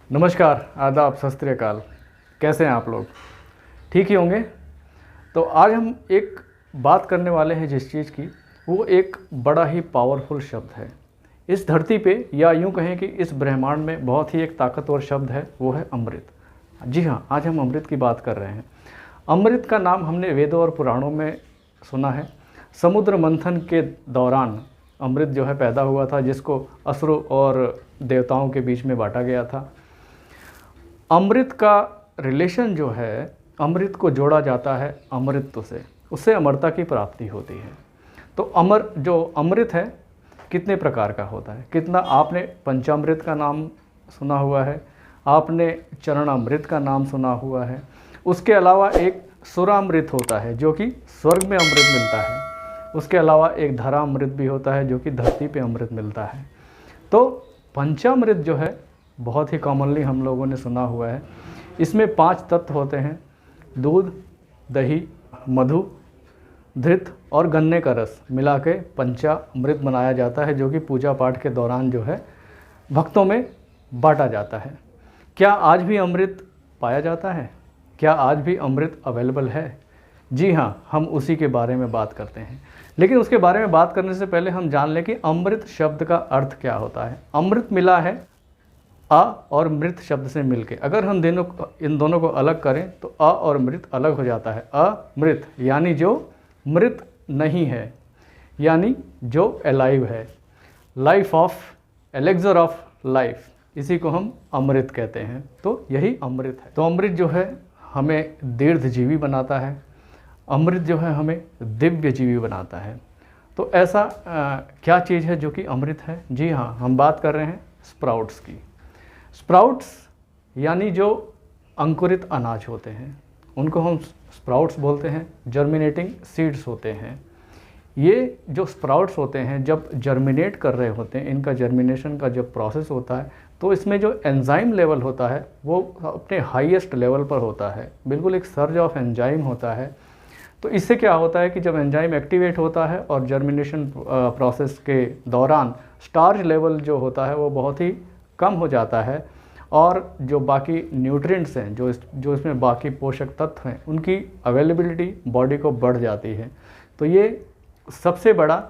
नमस्कार, आदाब, सत श्री अकाल। कैसे हैं आप लोग? ठीक ही होंगे। तो आज हम एक बात करने वाले हैं जिस चीज़ की, वो एक बड़ा ही पावरफुल शब्द है। इस धरती पे, या यूँ कहें कि इस ब्रह्मांड में बहुत ही एक ताकतवर शब्द है, वो है अमृत। जी हाँ, आज हम अमृत की बात कर रहे हैं। अमृत का नाम हमने वेदों और पुराणों में सुना है। समुद्र मंथन के दौरान अमृत जो है पैदा हुआ था, जिसको असुरों और देवताओं के बीच में बांटा गया था। अमृत का रिलेशन जो है, अमृत को जोड़ा जाता है अमृत से, उससे अमरता की प्राप्ति होती है। तो जो अमृत है कितने प्रकार का होता है? कितना आपने पंचामृत का नाम सुना हुआ है, आपने चरणामृत का नाम सुना हुआ है। उसके अलावा एक सुरामृत होता है जो कि स्वर्ग में अमृत मिलता है। उसके अलावा एक धरामृत भी होता है जो कि धरती पे अमृत मिलता है। तो पंचामृत जो है बहुत ही कॉमनली हम लोगों ने सुना हुआ है। इसमें 5 तत्व होते हैं: दूध, दही, मधु, घृत और गन्ने का रस मिला के पंचामृत बनाया जाता है, जो कि पूजा पाठ के दौरान जो है भक्तों में बांटा जाता है। क्या आज भी अमृत पाया जाता है? क्या आज भी अमृत अवेलेबल है? जी हाँ, हम उसी के बारे में बात करते हैं। लेकिन उसके बारे में बात करने से पहले हम जान लें कि अमृत शब्द का अर्थ क्या होता है। अमृत मिला है अ और मृत शब्द से मिलके। अगर हम इन दोनों को अलग करें तो अ और मृत अलग हो जाता है। अमृत यानी जो मृत नहीं है, यानी जो अलाइव है, life of, elixir of life, इसी को हम अमृत कहते हैं। तो यही अमृत है। तो अमृत जो है हमें दीर्घजीवी बनाता है। अमृत जो है हमें दिव्य जीवी बनाता है। तो ऐसा क्या चीज़ है जो कि अमृत है? जी हाँ, हम बात कर रहे हैं स्प्राउट्स की। स्प्राउट्स यानी जो अंकुरित अनाज होते हैं, उनको हम स्प्राउट्स बोलते हैं। जर्मिनेटिंग सीड्स होते हैं। ये जो स्प्राउट्स होते हैं जब जर्मिनेट कर रहे होते हैं, इनका जर्मिनेशन का जब प्रोसेस होता है, तो इसमें जो एंजाइम लेवल होता है वो अपने हाईएस्ट लेवल पर होता है। बिल्कुल एक सर्ज ऑफ एंजाइम होता है। तो इससे क्या होता है कि जब एंजाइम एक्टिवेट होता है और जर्मिनेशन प्रोसेस के दौरान स्टार्च लेवल जो होता है वो बहुत ही कम हो जाता है, और जो बाकी न्यूट्रिएंट्स हैं, जो इसमें बाकी पोषक तत्व हैं, उनकी अवेलेबिलिटी बॉडी को बढ़ जाती है। तो ये सबसे बड़ा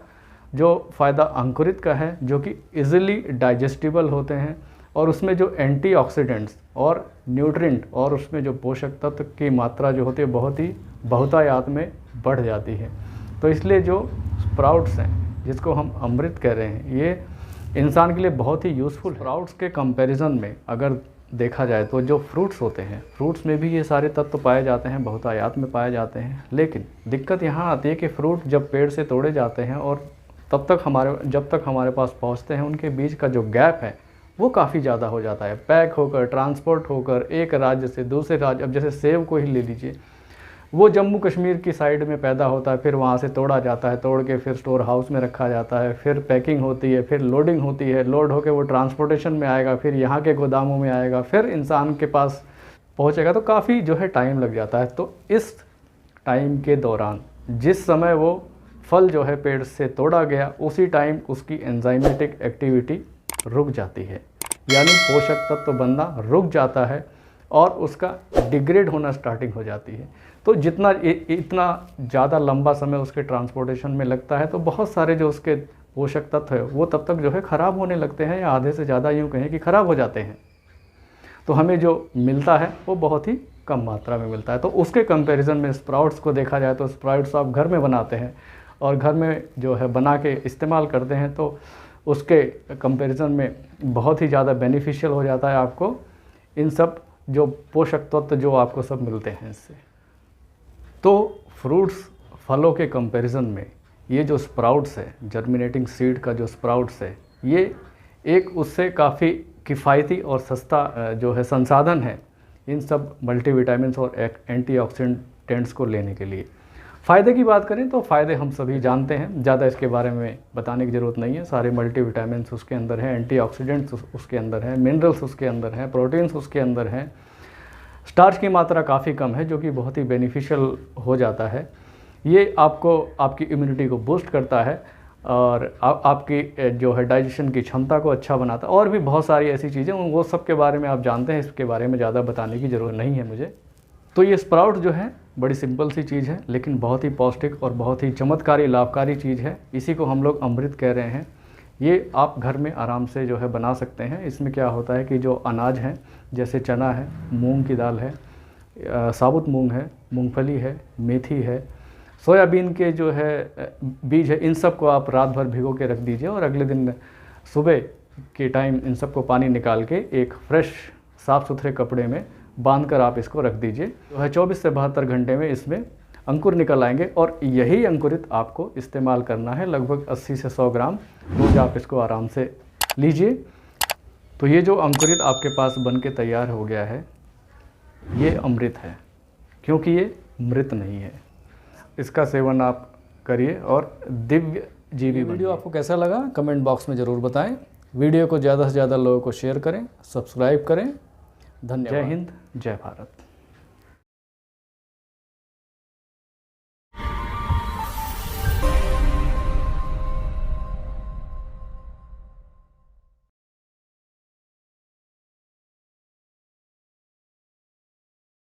जो फ़ायदा अंकुरित का है, जो कि इजीली डाइजेस्टिबल होते हैं, और उसमें जो एंटीऑक्सीडेंट्स और न्यूट्रिएंट और उसमें जो पोषक तत्व की मात्रा जो होती है बहुत ही बहुतायत में बढ़ जाती है। तो इसलिए जो स्प्राउट्स हैं, जिसको हम अमृत कह रहे हैं, ये इंसान के लिए बहुत ही यूज़फुल। स्प्राउट्स के कंपैरिजन में अगर देखा जाए तो जो फ्रूट्स होते हैं, फ्रूट्स में भी ये सारे तत्व पाए जाते हैं, बहुतायत में पाए जाते हैं। लेकिन दिक्कत यहाँ आती है कि फ्रूट जब पेड़ से तोड़े जाते हैं और जब तक हमारे पास पहुँचते हैं, उनके बीच का जो गैप है वो काफ़ी ज़्यादा हो जाता है। पैक होकर, ट्रांसपोर्ट होकर एक राज्य से दूसरे राज्य, अब जैसे सेब को ही ले लीजिए, वो जम्मू कश्मीर की साइड में पैदा होता है, फिर वहाँ से तोड़ा जाता है, तोड़ के फिर स्टोर हाउस में रखा जाता है, फिर पैकिंग होती है, फिर लोडिंग होती है, लोड होकर वो ट्रांसपोर्टेशन में आएगा, फिर यहाँ के गोदामों में आएगा, फिर इंसान के पास पहुँचेगा। तो काफ़ी जो है टाइम लग जाता है। तो इस टाइम के दौरान जिस समय वो फल जो है पेड़ से तोड़ा गया, उसी टाइम उसकी एंजाइमेटिक एक्टिविटी रुक जाती है, यानी पोषक तत्व बनना रुक जाता है और उसका डिग्रेड होना स्टार्टिंग हो जाती है। तो जितना इतना ज़्यादा लंबा समय उसके ट्रांसपोर्टेशन में लगता है, तो बहुत सारे जो उसके पोषक तत्व है वो तब तक जो है ख़राब होने लगते हैं, या आधे से ज़्यादा यूँ कहें कि ख़राब हो जाते हैं। तो हमें जो मिलता है वो बहुत ही कम मात्रा में मिलता है। तो उसके कंपैरिजन में स्प्राउट्स को देखा जाए तो स्प्राउट्स आप घर में बनाते हैं और घर में जो है बना के इस्तेमाल करते हैं, तो उसके कंपैरिजन में बहुत ही ज़्यादा बेनिफिशियल हो जाता है आपको इन सब जो पोषक तत्व जो आपको सब मिलते हैं इससे। तो फ्रूट्स, फलों के कंपैरिजन में ये जो स्प्राउट्स है, जर्मिनेटिंग सीड का जो स्प्राउट्स है, ये एक उससे काफ़ी किफ़ायती और सस्ता जो है संसाधन है इन सब मल्टीविटामिन्स और एंटीऑक्सीडेंट्स को लेने के लिए। फ़ायदे की बात करें तो फ़ायदे हम सभी जानते हैं, ज़्यादा इसके बारे में बताने की ज़रूरत नहीं है। सारे मल्टीविटामिन्स उसके अंदर हैं, एंटीऑक्सीडेंट्स उसके अंदर हैं, मिनरल्स उसके अंदर हैं, प्रोटीन्स उसके अंदर हैं। स्टार्च की मात्रा काफ़ी कम है, जो कि बहुत ही बेनिफिशियल हो जाता है। ये आपको आपकी इम्यूनिटी को बूस्ट करता है। और आपकी जो है डाइजेशन की क्षमता को अच्छा बनाता है, और भी बहुत सारी ऐसी चीज़ें, वो सब के बारे में आप जानते हैं, इसके बारे में ज़्यादा बताने की ज़रूरत नहीं है मुझे। तो ये स्प्राउट जो है बड़ी सिंपल सी चीज़ है, लेकिन बहुत ही पौष्टिक और बहुत ही चमत्कारी लाभकारी चीज़ है। इसी को हम लोग अमृत कह रहे हैं। ये आप घर में आराम से जो है बना सकते हैं। इसमें क्या होता है कि जो अनाज हैं, जैसे चना है, मूंग की दाल है, साबुत मूंग है, मूंगफली है, मेथी है, सोयाबीन के जो है बीज है, इन सब को आप रात भर भिगो के रख दीजिए और अगले दिन सुबह के टाइम इन सब को पानी निकाल के एक फ्रेश साफ़ सुथरे कपड़े में बांधकर आप इसको रख दीजिए। जो है 24 से 72 घंटे में इसमें अंकुर निकल आएंगे, और यही अंकुरित आपको इस्तेमाल करना है। लगभग 80 से 100 ग्राम रोज़ आप इसको आराम से लीजिए। तो ये जो अंकुरित आपके पास बन के तैयार हो गया है, ये अमृत है, क्योंकि ये मृत नहीं है। इसका सेवन आप करिए और दिव्य जीवी। वीडियो आपको कैसा लगा कमेंट बॉक्स में ज़रूर बताएं। वीडियो को ज़्यादा से ज़्यादा लोगों को शेयर करें, सब्सक्राइब करें। धन्यवाद। जय हिंद, जय भारत।